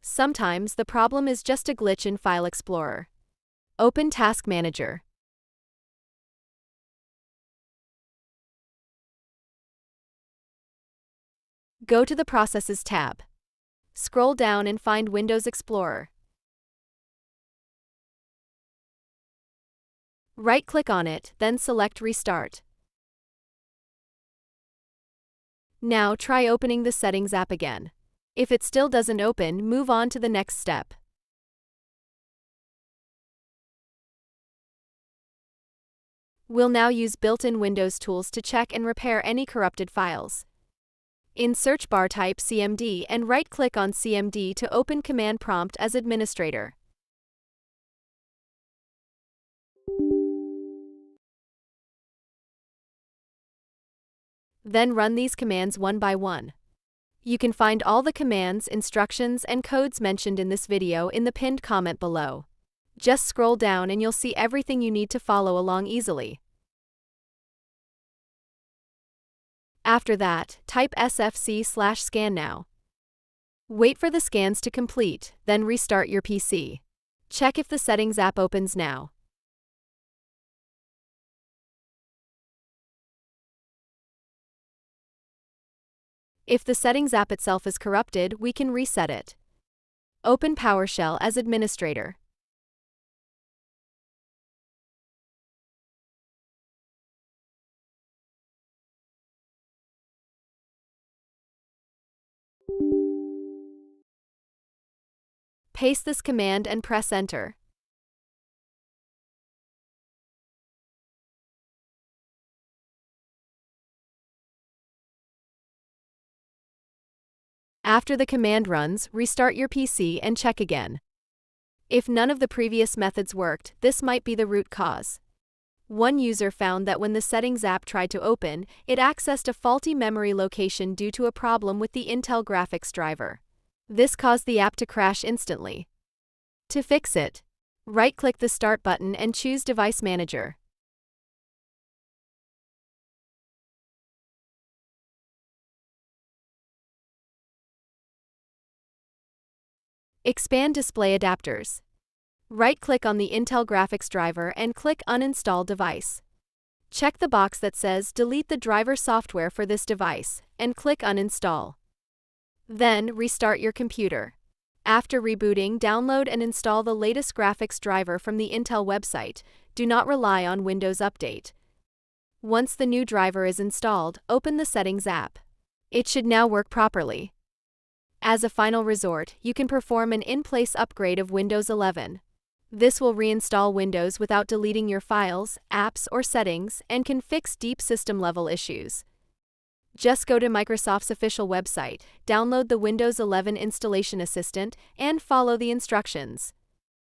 Sometimes the problem is just a glitch in File Explorer. Open Task Manager. Go to the Processes tab. Scroll down and find Windows Explorer. Right-click on it, then select Restart. Now try opening the Settings app again. If it still doesn't open, move on to the next step. We'll now use built-in Windows tools to check and repair any corrupted files. In search bar type CMD and right-click on CMD to open Command Prompt as Administrator. Then run these commands one by one. You can find all the commands, instructions, and codes mentioned in this video in the pinned comment below. Just scroll down and you'll see everything you need to follow along easily. After that, type sfc/scan now. Wait for the scans to complete, then restart your PC. Check if the Settings app opens now. If the Settings app itself is corrupted, we can reset it. Open PowerShell as Administrator. Paste this command and press Enter. After the command runs, restart your PC and check again. If none of the previous methods worked, this might be the root cause. One user found that when the Settings app tried to open, it accessed a faulty memory location due to a problem with the Intel graphics driver. This caused the app to crash instantly. To fix it, right-click the Start button and choose Device Manager. Expand Display Adapters. Right-click on the Intel graphics driver and click Uninstall Device. Check the box that says Delete the driver software for this device and click Uninstall. Then, restart your computer. After rebooting, download and install the latest graphics driver from the Intel website. Do not rely on Windows Update. Once the new driver is installed, open the Settings app. It should now work properly. As a final resort, you can perform an in-place upgrade of Windows 11. This will reinstall Windows without deleting your files, apps, or settings, and can fix deep system-level issues. Just go to Microsoft's official website, download the Windows 11 Installation Assistant, and follow the instructions.